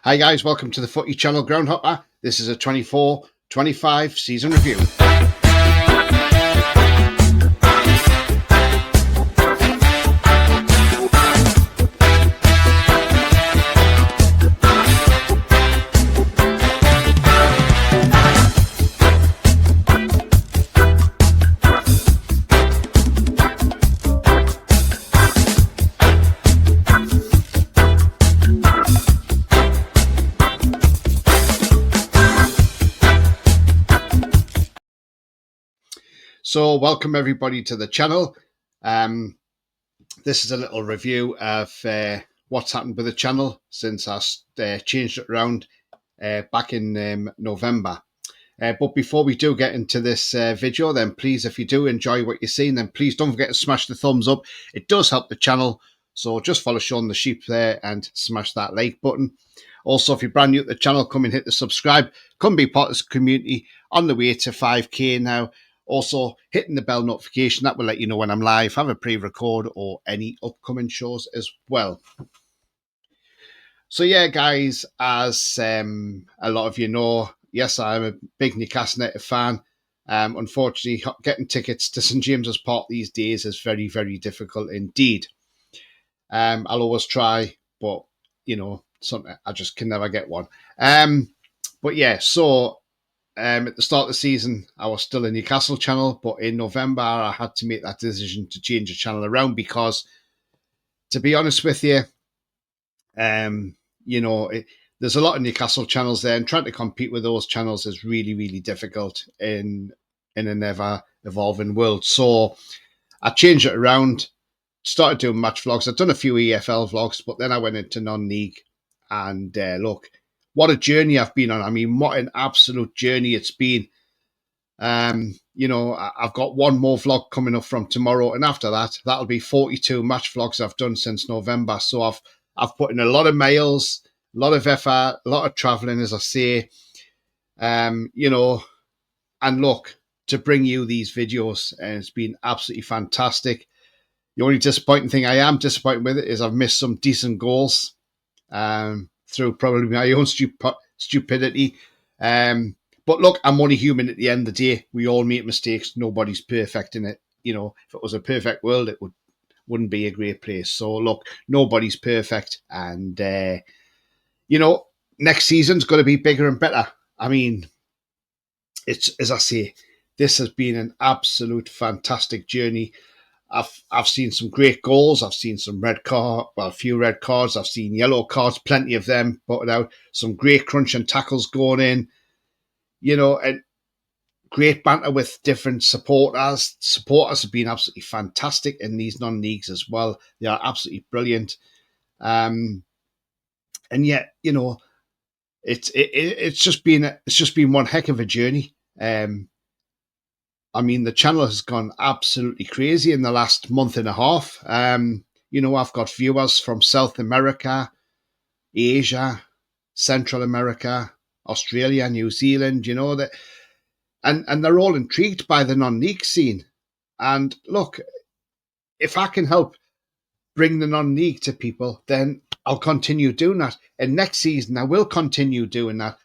Hi guys, welcome to the Footy Channel Groundhopper. This is a 24-25 season review. So welcome everybody to the channel. This is a little review of what's happened with the channel since I changed it around back in November. But before we do get into this video, then please, if you do enjoy what you're seeing, then please don't forget to smash the thumbs up. It does help the channel. So just follow Sean the Sheep there and smash that like button. Also, if you're brand new to the channel, come and hit the subscribe. Come be part of this community on the way to 5K now. Also, hitting the bell notification, that will let you know when I'm live, have a pre-record or any upcoming shows as well. So yeah, guys, as a lot of you know, yes, I'm a big Newcastle United fan. Unfortunately, getting tickets to St James's Park these days is very, very difficult indeed. I'll always try, but, you know, I just can never get one. But yeah, so at the start of the season, I was still a Newcastle channel, but in November, I had to make that decision to change the channel around because, to be honest with you, you know, there's a lot of Newcastle channels there, and trying to compete with those channels is really, really difficult in an ever-evolving world. So I changed it around, started doing match vlogs. I've done a few EFL vlogs, but then I went into non-league, and look, what a journey I've been on. I mean, what an absolute journey it's been. You know, I've got one more vlog coming up from tomorrow, and after that, that'll be 42 match vlogs I've done since November. So I've put in a lot of miles, a lot of effort, a lot of traveling, as I say. You know, and look, to bring you these videos, and it's been absolutely fantastic. The only disappointing thing I am disappointed with it is I've missed some decent goals through probably my own stupidity. But look, I'm only human at the end of the day. We all make mistakes. Nobody's perfect in it. You know, if it was a perfect world, it wouldn't be a great place. So look, nobody's perfect. And, you know, next season's going to be bigger and better. I mean, it's, as I say, this has been an absolute fantastic journey. I've seen some great goals. I've seen some a few red cards. I've seen yellow cards, plenty of them put out. Some great crunch and tackles going in. You know, and great banter with different supporters. Supporters have been absolutely fantastic in these non-leagues as well. They are absolutely brilliant. And yet, you know, it's just been one heck of a journey. I mean, the channel has gone absolutely crazy in the last month and a half. You know, I've got viewers from South America, Asia, Central America, Australia, New Zealand, you know, that, and they're all intrigued by the non-league scene. And look, if I can help bring the non-league to people, then I'll continue doing that. And next season, I will continue doing that.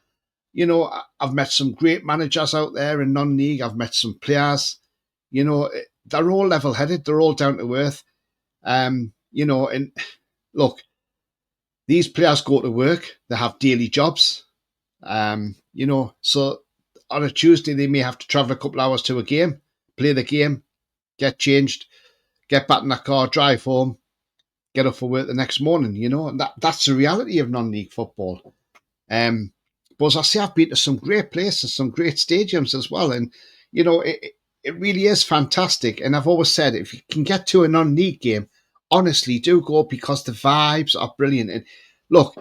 You know, I've met some great managers out there in non-league. I've met some players. You know, they're all level-headed. They're all down to earth. You know, and look, these players go to work. They have daily jobs. You know, so on a Tuesday, they may have to travel a couple hours to a game, play the game, get changed, get back in their car, drive home, get up for work the next morning, you know, and that's the reality of non-league football. But as I say, I've been to some great places, some great stadiums as well. And, you know, it really is fantastic. And I've always said, if you can get to a non-league game, honestly, do go, because the vibes are brilliant. And look,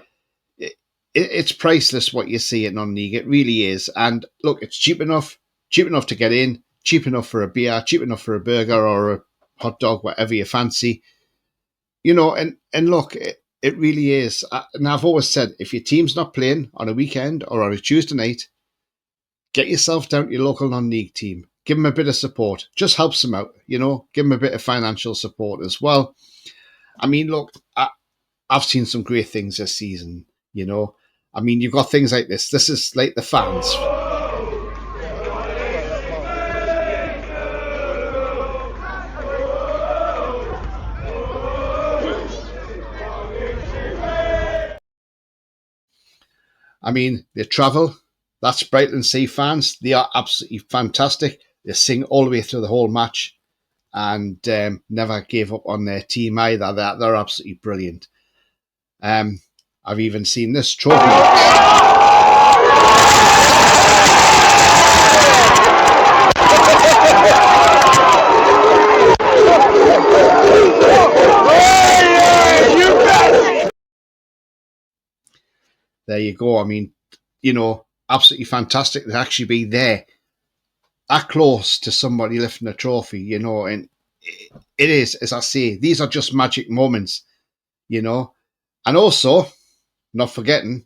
it's priceless what you see at non-league. It really is. And look, it's cheap enough to get in, cheap enough for a beer, cheap enough for a burger or a hot dog, whatever you fancy. You know, and look, it really is. And I've always said, if your team's not playing on a weekend or on a Tuesday night, get yourself down to your local non-league team. Give them a bit of support. Just helps them out, you know. Give them a bit of financial support as well. I mean, look, I've seen some great things this season, you know. I mean, you've got things like this. This is like the fans. I mean, they travel. That's Brightland Sea fans. They are absolutely fantastic. They sing all the way through the whole match and never gave up on their team either. They're absolutely brilliant. I've even seen this trophy box. There you go. I mean, absolutely fantastic to actually be there, that close to somebody lifting a trophy, and it is, as I say, these are just magic moments, and also, not forgetting,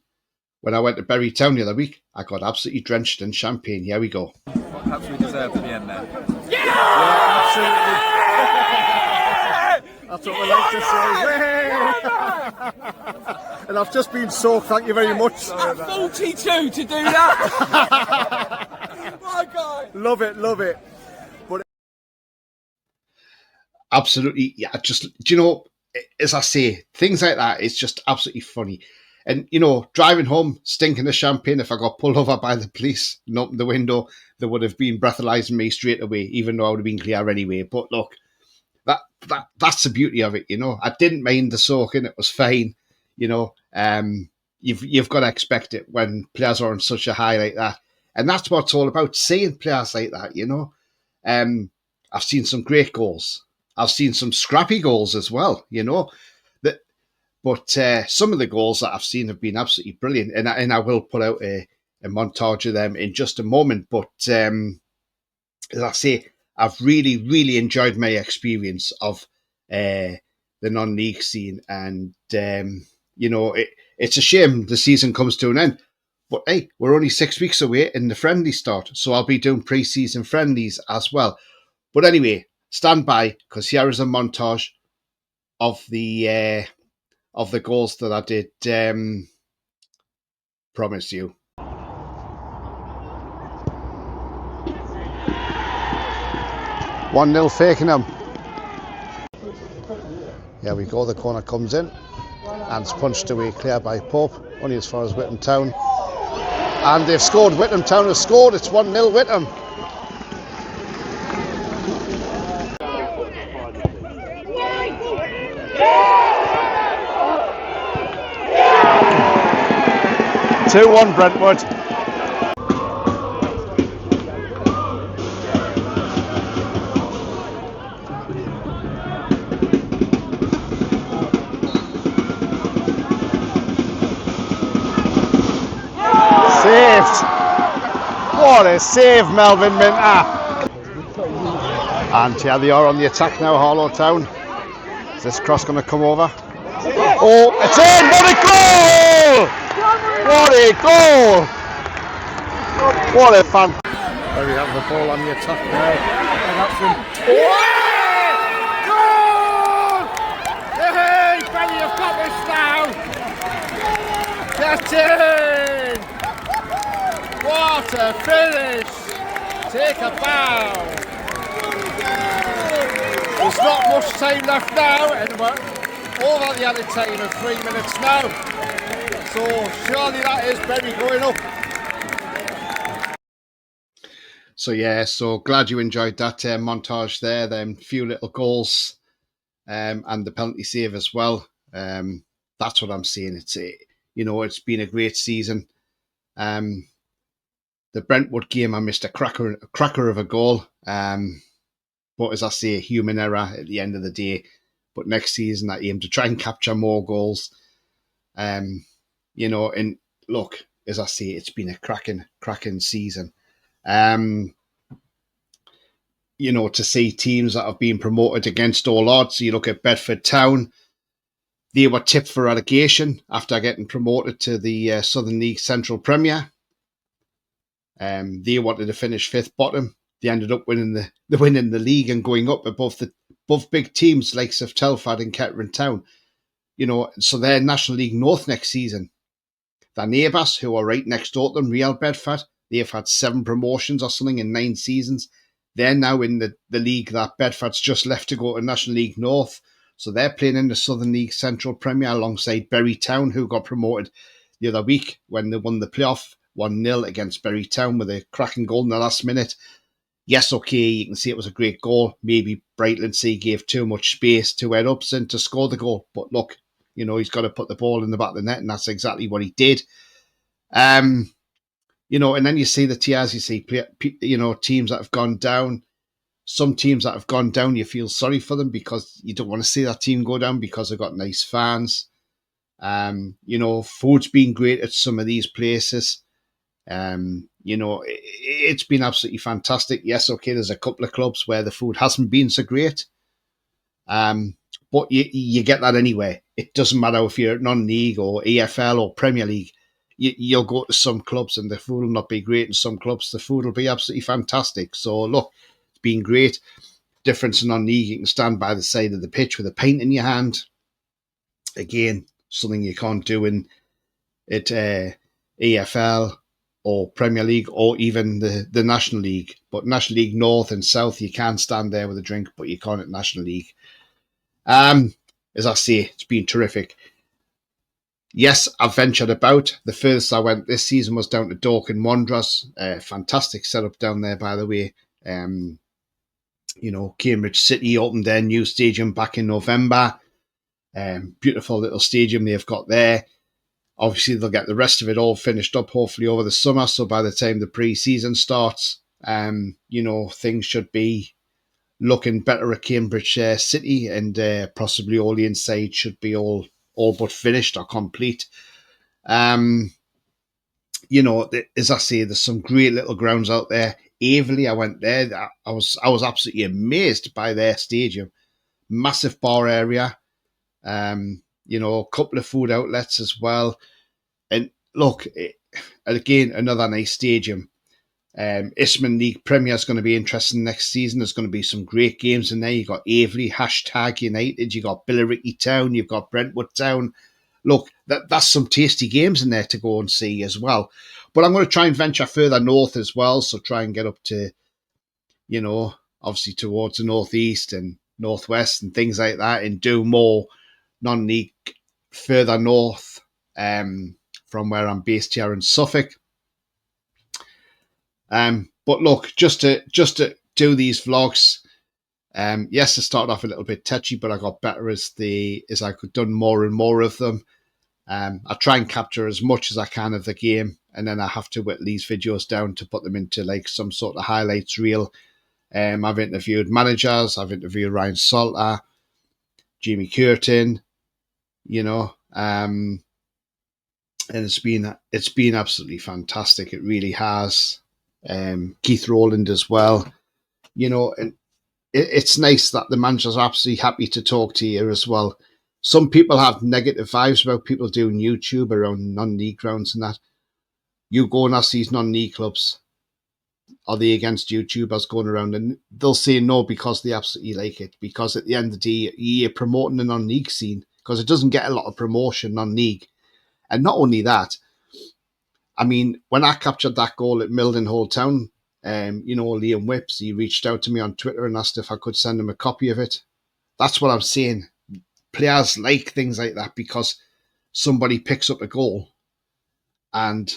when I went to Bury Town the other week, I got absolutely drenched in champagne. Here we go. Well, perhaps we deserve to be in there. Yeah, absolutely. That's what we like to say. And I've just been soaked, thank you very much. At 42 to do that. My God. Love it. But absolutely, yeah. Just, as I say, things like that, it's just absolutely funny. And, driving home, stinking of champagne, if I got pulled over by the police and opened the window, they would have been breathalyzing me straight away, even though I would have been clear anyway. But look, that's the beauty of it, I didn't mind the soaking, it was fine, you've got to expect it when players are on such a high like that. And that's what it's all about, seeing players like that, I've seen some great goals. I've seen some scrappy goals as well, But some of the goals that I've seen have been absolutely brilliant, and I will put out a montage of them in just a moment. But as I say, I've really, really enjoyed my experience of the non-league scene, and it's a shame the season comes to an end. But hey, we're only 6 weeks away in the friendly start, so I'll be doing pre-season friendlies as well. But anyway, stand by, because here is a montage of the goals that I did promise you. 1-0 Fakenham. Here we go, the corner comes in and it's punched away clear by Pope, only as far as Whittam Town. And they've scored, Whittam Town has scored, it's 1-0 Whittam. yeah! 2-1 Brentwood. What a save, Melvin Minter. And here they are on the attack now, Harlow Town. Is this cross going to come over? Oh, it's in! What a goal! What a fan! There we have the ball on the attack now. And that's from... Goal! Hey, Benny, you've got this now! Get in! What a finish! Take a bow! There's not much time left now, and we're over the added time of 3 minutes now. So surely that is Bury going up. So yeah, so glad you enjoyed that montage there, them few little goals and the penalty save as well. That's what I'm saying. It's been a great season. The Brentwood game, I missed a cracker of a goal. But as I say, a human error at the end of the day. But next season, I aim to try and capture more goals. And look, as I say, it's been a cracking season. To see teams that have been promoted against all odds. You look at Bedford Town. They were tipped for relegation after getting promoted to the Southern League Central Premier. They wanted to finish fifth bottom. They ended up winning the league and going up above big teams like of Telford and Kettering Town. So they're National League North next season. their neighbours who are right next door to them, Real Bedford. They've had 7 promotions or something in 9 seasons. They're now in the league that Bedford's just left to go to National League North. So they're playing in the Southern League Central Premier alongside Bury Town, who got promoted the other week when they won the playoff 1-0 against Bury Town with a cracking goal in the last minute. Yes, okay, you can see it was a great goal. Maybe Brightland C gave too much space to Ed Upson to score the goal. But look, he's got to put the ball in the back of the net, and that's exactly what he did. And then you see the tiers, you see, teams that have gone down. Some teams that have gone down, you feel sorry for them because you don't want to see that team go down because they've got nice fans. Food's been great at some of these places. It's been absolutely fantastic. Yes, okay, there's a couple of clubs where the food hasn't been so great. But you get that anyway. It doesn't matter if you're non-league or EFL or Premier League. You'll go to some clubs and the food will not be great. In some clubs, the food will be absolutely fantastic. So look, it's been great. Difference in non-league, you can stand by the side of the pitch with a pint in your hand. Again, something you can't do in EFL or Premier League or even the National League. But National League North and South, you can stand there with a drink, but you can't at National League. As I say, it's been terrific. Yes, I've ventured about. The furthest I went this season was down to Dorking Wanderers. Fantastic setup down there, by the way. Cambridge City opened their new stadium back in November. Beautiful little stadium they've got there. Obviously, they'll get the rest of it all finished up, hopefully, over the summer. So by the time the pre-season starts, things should be looking better at Cambridge City, and possibly all the inside should be all but finished or complete. As I say, there's some great little grounds out there. Aveley, I went there. I was absolutely amazed by their stadium. Massive bar area. A couple of food outlets as well. And look, again, another nice stadium. Isthmian League Premier is going to be interesting next season. There's going to be some great games in there. You've got Aveley, #United. You've got Billericay Town. You've got Brentwood Town. Look, that's some tasty games in there to go and see as well. But I'm going to try and venture further north as well. So try and get up to, obviously towards the northeast and northwest and things like that, and do more non-league further north from where I'm based here in Suffolk. But look, just to do these vlogs, yes, I started off a little bit touchy, but I got better as I could done more and more of them. I try and capture as much as I can of the game, and then I have to whittle these videos down to put them into like some sort of highlights reel. I've interviewed managers, I've interviewed Ryan Salter, Jamie Curtin, and it's been absolutely fantastic. It really has. Keith Rowland as well, and it's nice that the managers are absolutely happy to talk to you as well. Some people have negative vibes about people doing YouTube around non-league grounds and that. You go and ask these non-league clubs, are they against YouTubers going around? And they'll say no because they absolutely like it. Because at the end of the day, you're promoting the non-league scene because it doesn't get a lot of promotion non-league. And not only that, I mean, when I captured that goal at Mildenhall Town, Liam Whips, he reached out to me on Twitter and asked if I could send him a copy of it. That's what I'm saying. Players like things like that because somebody picks up a goal and,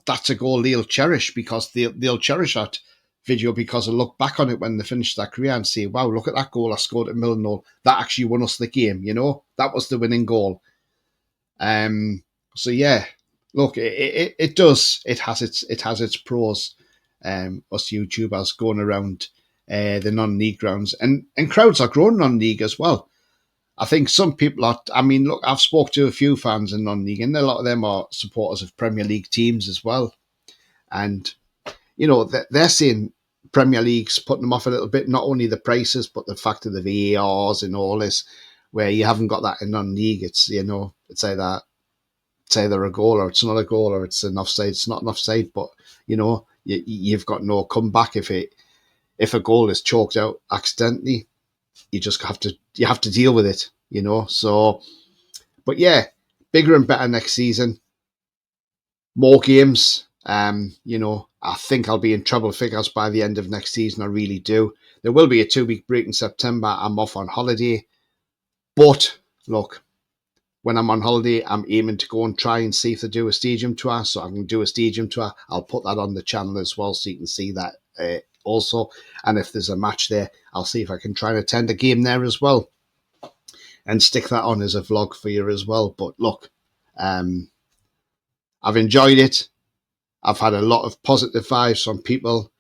that's a goal they'll cherish because they'll cherish that video because they'll look back on it when they finish their career and say, wow, look at that goal I scored at Mildenhall. That actually won us the game, That was the winning goal. So, yeah. Look, it does. It has its pros. Us YouTubers going around the non-league grounds, and crowds are growing non-league as well. I think some people are. I mean, look, I've spoke to a few fans in non-league, and a lot of them are supporters of Premier League teams as well. And they're saying Premier League's putting them off a little bit. Not only the prices, but the fact of the VARs and all this, where you haven't got that in non-league. It's it's either a goal or it's not a goal, or it's an offside, it's not an offside, but you've got no comeback if a goal is chalked out accidentally. You just have to deal with it, So, but yeah, bigger and better next season. more games. You know, I think I'll be in treble figures by the end of next season. I really do. There will be a 2-week break in September. I'm off on holiday. But look, when I'm on holiday, I'm aiming to go and try and see if they do a stadium tour. So I can do a stadium tour. I'll put that on the channel as well, so you can see that also. And if there's a match there, I'll see if I can try and attend a game there as well, and stick that on as a vlog for you as well. But look, I've enjoyed it. I've had a lot of positive vibes from people.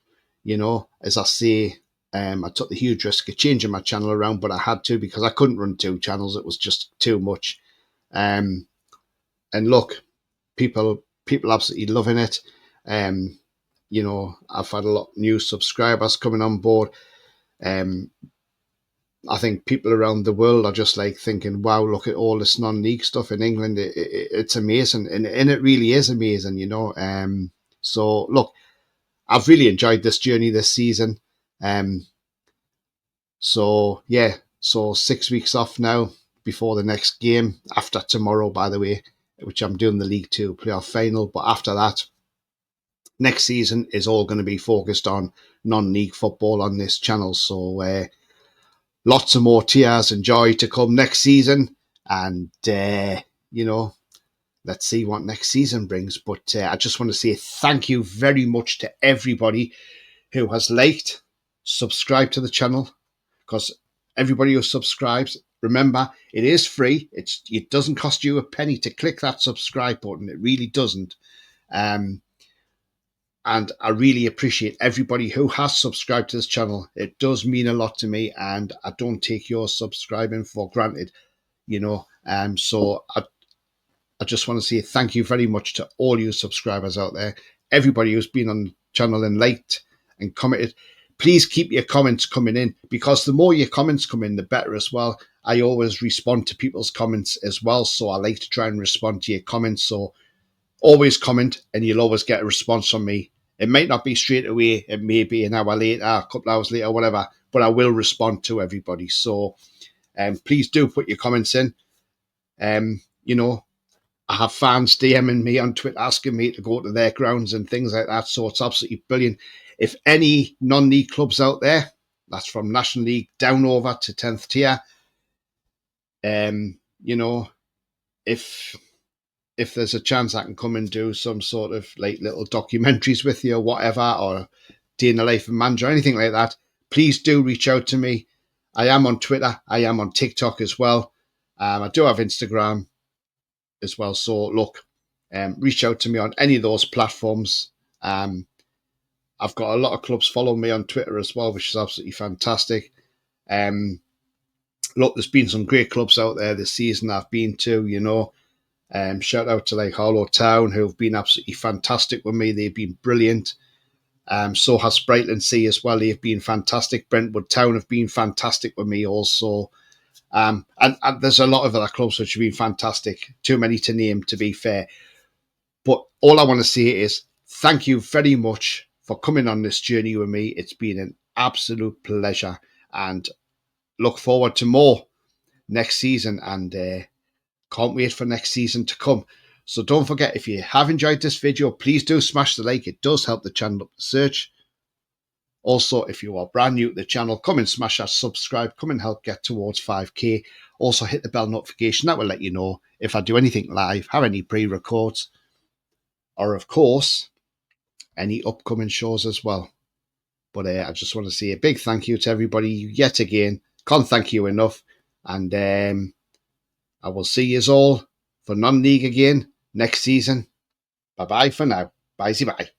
You know, as I say, I took the huge risk of changing my channel around, but I had to because I couldn't run 2 channels. It was just too much. And look, people absolutely loving it. You know, I've had a lot of new subscribers coming on board. I think people around the world are just like thinking, wow, look at all this non-league stuff in England. It's amazing. And it really is amazing, you know. So, look, I've really enjoyed this journey this season. So, yeah, so 6 weeks off now before the next game. After tomorrow, by the way, which I'm doing the League 2 playoff final. But after that, next season is all going to be focused on non-league football on this channel. So, lots of more tears and joy to come next season. And, you know, let's see what next season brings. But I just want to say thank you very much to everybody who has liked, subscribed to the channel. Because everybody who subscribes, remember, it is free. It doesn't cost you a penny to click that subscribe button. It really doesn't. And I really appreciate everybody who has subscribed to this channel. It does mean a lot to me, and I don't take your subscribing for granted, you know. So I just want to say thank you very much to all you subscribers out there. Everybody who's been on the channel and liked and commented. Please keep your comments coming in, because the more your comments come in, the better as well. I always respond to people's comments as well, so I like to try and respond to your comments. So always comment, and you'll always get a response from me. It might not be straight away. It may be an hour later, a couple hours later, whatever, but I will respond to everybody. So please do put your comments in. You know, I have fans DMing me on Twitter asking me to go to their grounds and things like that. So it's absolutely brilliant. If any non-league clubs out there, that's from National League down over to 10th tier, you know, if there's a chance I can come and do some sort of like little documentaries with you or whatever, or day in the life of manager, or anything like that, please do reach out to me. I am on Twitter. I am on TikTok as well. I do have Instagram as well. So look, reach out to me on any of those platforms. I've got a lot of clubs following me on Twitter as well, which is absolutely fantastic. Look, there's been some great clubs out there this season I've been to, you know. Shout out to like Harlow Town, who've been absolutely fantastic with me. They've been brilliant. So has Brightland Sea as well. They've been fantastic. Brentwood Town have been fantastic with me also. And there's a lot of other clubs which have been fantastic. Too many to name, to be fair. But all I want to say is thank you very much for coming on this journey with me. It's been an absolute pleasure, and look forward to more next season, and can't wait for next season to come. So don't forget, if you have enjoyed this video, please do smash the like. It does help the channel up the search. Also, if you are brand new to the channel, come and smash that subscribe. Come and help get towards 5k. Also hit the bell notification. That will let you know if I do anything live, have any pre-records, or of course any upcoming shows as well. But I just want to say a big thank you to everybody yet again. Can't thank you enough. And I will see you all for non-league again next season. Bye-bye for now. Bye-bye.